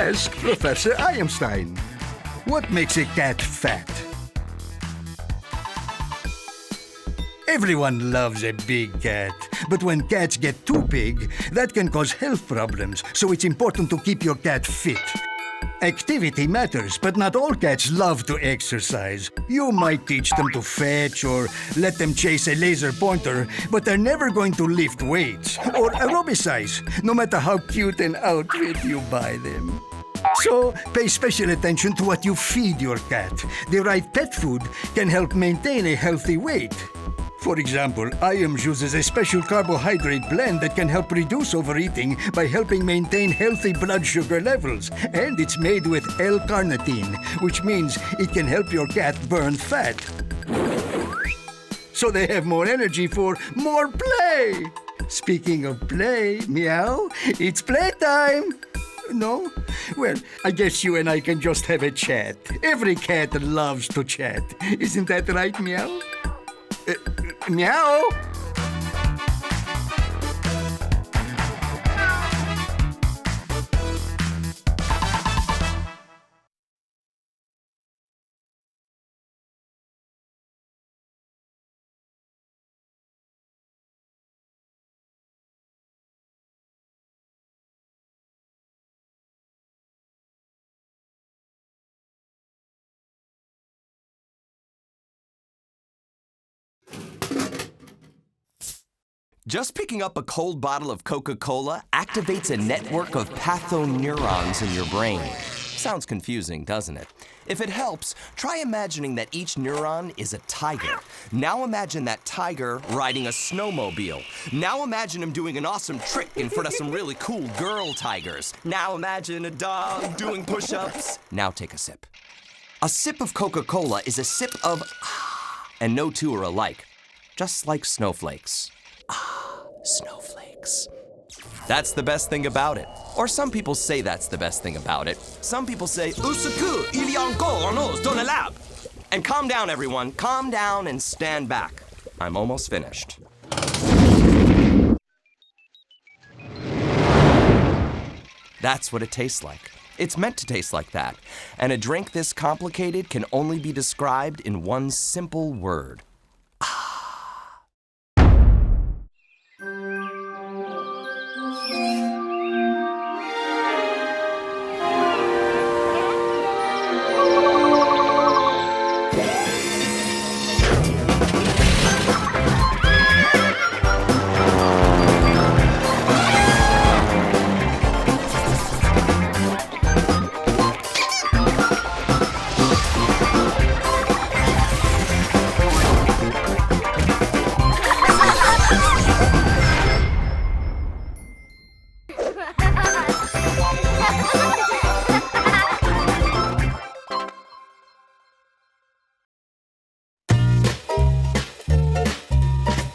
Ask Professor Einstein. What makes a cat fat? Everyone loves a big cat, but when cats get too big, that can cause health problems, so it's important to keep your cat fit. Activity matters, but not all cats love to exercise. You might teach them to fetch or let them chase a laser pointer, but they're never going to lift weights or aerobicize, no matter how cute an outfit you buy them. So, pay special attention to what you feed your cat. The right pet food can help maintain a healthy weight. For example, IAMS uses a special carbohydrate blend that can help reduce overeating by helping maintain healthy blood sugar levels. And it's made with L-carnitine, which means it can help your cat burn fat. So they have more energy for more play. Speaking of play, meow, it's playtime. No? Well, I guess you and I can just have a chat. Every cat loves to chat. Isn't that right, meow? Meow? Just picking up a cold bottle of Coca-Cola activates a network of pathoneurons in your brain. Sounds confusing, doesn't it? If it helps, try imagining that each neuron is a tiger. Now imagine that tiger riding a snowmobile. Now imagine him doing an awesome trick in front of some really cool girl tigers. Now imagine a dog doing push-ups. Now take a sip. A sip of Coca-Cola is a sip of and no two are alike. Just like snowflakes. Snowflakes. That's the best thing about it. Or some people say that's the best thing about it. Some people say, Usaku, il y a encore un os dans le lab. And calm down, everyone. Calm down and stand back. I'm almost finished. That's what it tastes like. It's meant to taste like that. And a drink this complicated can only be described in one simple word.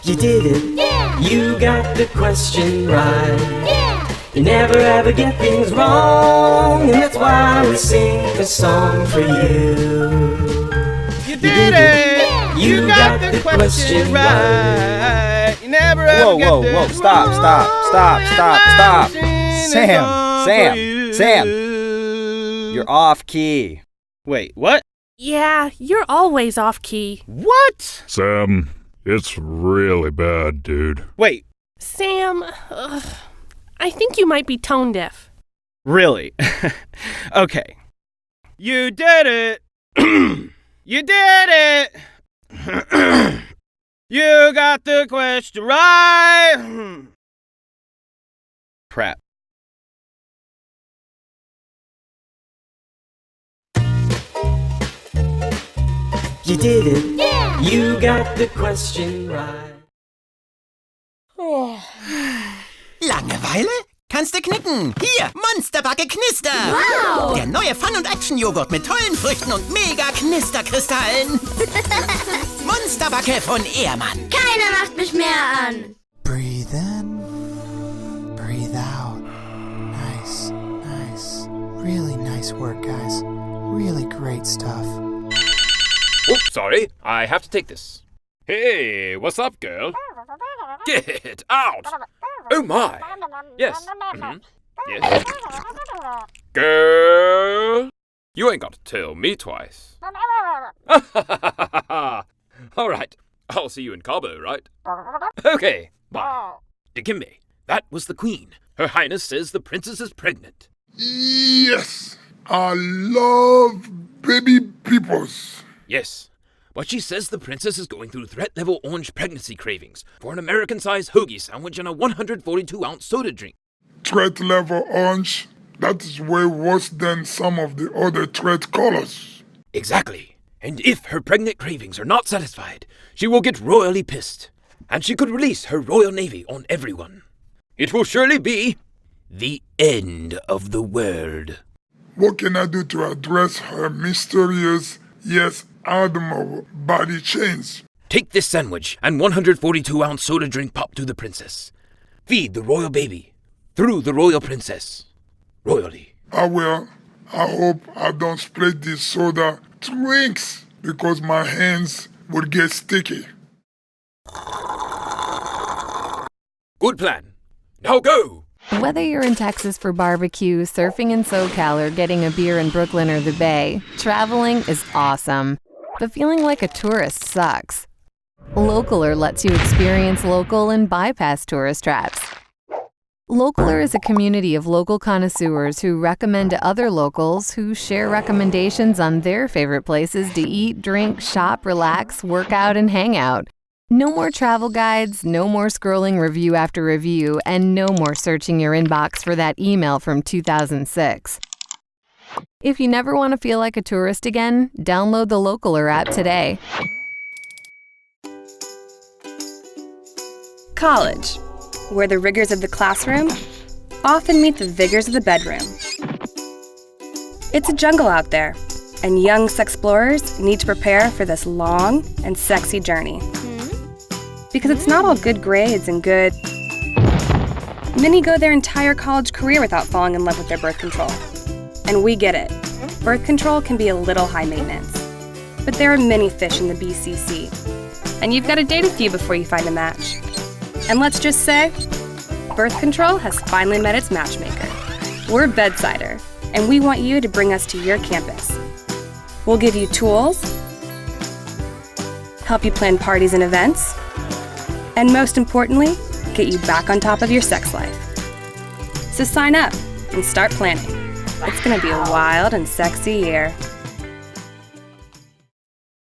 You did it. Yeah! You got the question right. Yeah! You never ever get things wrong, and that's why we sing a song for you. You did it! Yeah! You got the question right. You never ever Whoa, get whoa, this whoa, stop. wrong. Sam, you're off key. Wait, what? Yeah, you're always off key. What? Sam, it's really bad, dude. Wait, Sam, I think you might be tone deaf. really? Okay. You did it! You did it! You got the question right! Crap. You did it. Yeah! You got the question right. Langeweile? Kannst du knicken. Hier, Monsterbacke Knister. Wow! Der neue Fun- und Action-Joghurt mit tollen Früchten und mega Knisterkristallen. Monsterbacke von Ehrmann. Keiner macht mich mehr an! Breathe in, breathe out. Nice, nice. Really nice work, guys. Really great stuff. Oops, sorry. I have to take this. Hey, what's up, girl? Get out! Oh my! Yes. Mm-hmm. Yes. Girl, you ain't got to tell me twice. All right, I'll see you in Cabo, right? Okay, bye. Dikembe, that was the queen. Her Highness says the princess is pregnant. Yes, I love baby peoples. Yes, but she says the princess is going through threat-level orange pregnancy cravings for an American-sized hoagie sandwich and a 142-ounce soda drink. Threat level orange? That is way worse than some of the other threat colors. Exactly. And if her pregnant cravings are not satisfied, she will get royally pissed. And she could release her royal navy on everyone. It will surely be the end of the world. What can I do to address her mysterious, yes, admirable body change? Take this sandwich and 142-ounce soda drink pop to the princess. Feed the royal baby through the royal princess. Royally. I will. I hope I don't split this soda drinks because my hands would get sticky. Good plan. Now go! Whether you're in Texas for barbecue, surfing in SoCal, or getting a beer in Brooklyn or the Bay, traveling is awesome. But feeling like a tourist sucks. Localer lets you experience local and bypass tourist traps. Localer is a community of local connoisseurs who recommend to other locals who share recommendations on their favorite places to eat, drink, shop, relax, work out, and hang out. No more travel guides, no more scrolling review after review, and no more searching your inbox for that email from 2006. If you never want to feel like a tourist again, download the Localer app today. College, where the rigors of the classroom often meet the vigors of the bedroom. It's a jungle out there, and young sexplorers need to prepare for this long and sexy journey. Because it's not all good grades and good. Many go their entire college career without falling in love with their birth control. And we get it. Birth control can be a little high maintenance. But there are many fish in the BCC. And you've got to date a few before you find a match. And let's just say, birth control has finally met its matchmaker. We're Bedsider, and we want you to bring us to your campus. We'll give you tools, help you plan parties and events, and most importantly, get you back on top of your sex life. So sign up and start planning. It's going to be a wild and sexy year.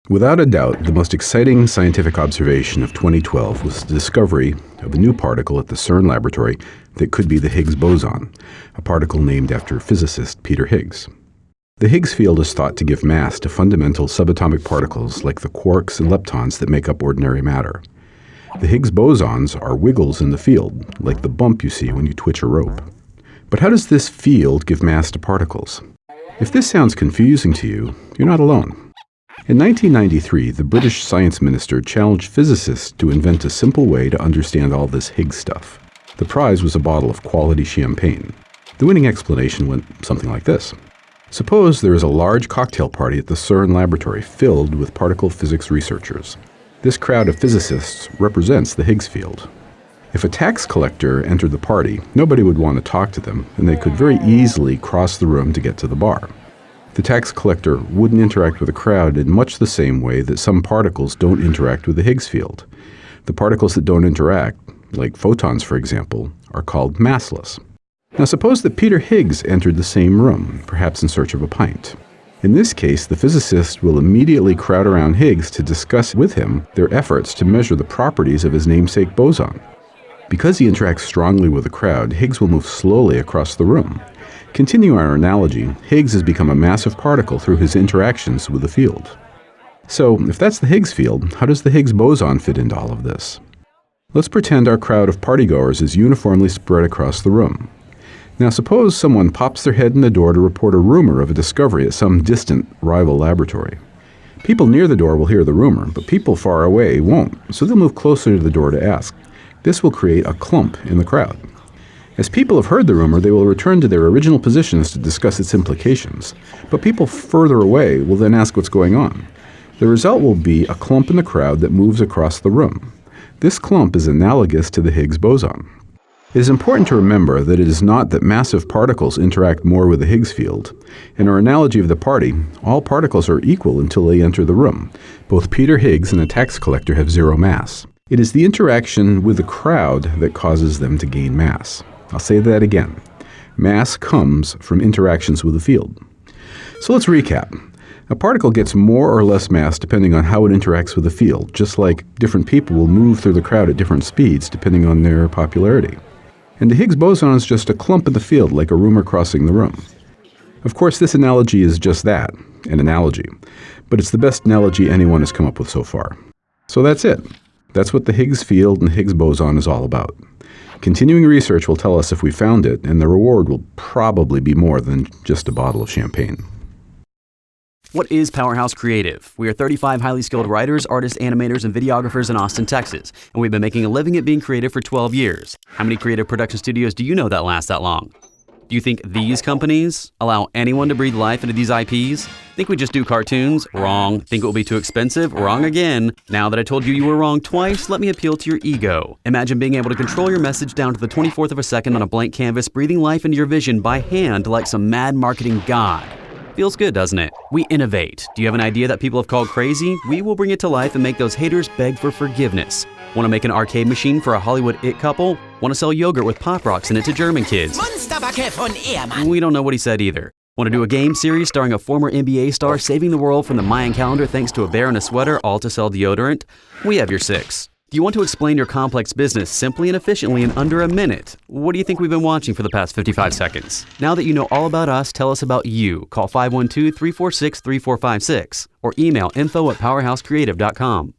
Without a doubt, the most exciting scientific observation of 2012 was the discovery of a new particle at the CERN laboratory that could be the Higgs boson, a particle named after physicist Peter Higgs. The Higgs field is thought to give mass to fundamental subatomic particles like the quarks and leptons that make up ordinary matter. The Higgs bosons are wiggles in the field, like the bump you see when you twitch a rope. But how does this field give mass to particles? If this sounds confusing to you, you're not alone. In 1993, the British science minister challenged physicists to invent a simple way to understand all this Higgs stuff. The prize was a bottle of quality champagne. The winning explanation went something like this. Suppose there is a large cocktail party at the CERN laboratory filled with particle physics researchers. This crowd of physicists represents the Higgs field. If a tax collector entered the party, nobody would want to talk to them, and they could very easily cross the room to get to the bar. The tax collector wouldn't interact with the crowd in much the same way that some particles don't interact with the Higgs field. The particles that don't interact, like photons for example, are called massless. Now suppose that Peter Higgs entered the same room, perhaps in search of a pint. In this case, the physicist will immediately crowd around Higgs to discuss with him their efforts to measure the properties of his namesake boson. Because he interacts strongly with the crowd, Higgs will move slowly across the room. Continuing our analogy, Higgs has become a massive particle through his interactions with the field. So, if that's the Higgs field, how does the Higgs boson fit into all of this? Let's pretend our crowd of partygoers is uniformly spread across the room. Now suppose someone pops their head in the door to report a rumor of a discovery at some distant rival laboratory. People near the door will hear the rumor, but people far away won't, so they'll move closer to the door to ask. This will create a clump in the crowd. As people have heard the rumor, they will return to their original positions to discuss its implications, but people further away will then ask what's going on. The result will be a clump in the crowd that moves across the room. This clump is analogous to the Higgs boson. It is important to remember that it is not that massive particles interact more with the Higgs field. In our analogy of the party, all particles are equal until they enter the room. Both Peter Higgs and the tax collector have zero mass. It is the interaction with the crowd that causes them to gain mass. I'll say that again. Mass comes from interactions with the field. So let's recap. A particle gets more or less mass depending on how it interacts with the field, just like different people will move through the crowd at different speeds depending on their popularity. And the Higgs boson is just a clump in the field, like a rumor crossing the room. Of course, this analogy is just that, an analogy, but it's the best analogy anyone has come up with so far. So that's it. That's what the Higgs field and Higgs boson is all about. Continuing research will tell us if we found it, and the reward will probably be more than just a bottle of champagne. What is Powerhouse Creative? We are 35 highly skilled writers, artists, animators, and videographers in Austin, Texas, and we've been making a living at being creative for 12 years. How many creative production studios do you know that last that long? Do you think these companies allow anyone to breathe life into these IPs? Think we just do cartoons? Wrong. Think it will be too expensive? Wrong again. Now that I told you you were wrong twice, let me appeal to your ego. Imagine being able to control your message down to the 24th of a second on a blank canvas, breathing life into your vision by hand like some mad marketing god. Feels good, doesn't it? We innovate. Do you have an idea that people have called crazy? We will bring it to life and make those haters beg for forgiveness. Want to make an arcade machine for a Hollywood it couple? Want to sell yogurt with Pop Rocks in it to German kids? Monsterbacke von Ehrmann. We don't know what he said either. Want to do a game series starring a former NBA star saving the world from the Mayan calendar thanks to a bear in a sweater, all to sell deodorant? We have your six. Do you want to explain your complex business simply and efficiently in under a minute? What do you think we've been watching for the past 55 seconds? Now that you know all about us, tell us about you. Call 512-346-3456 or email info@powerhousecreative.com.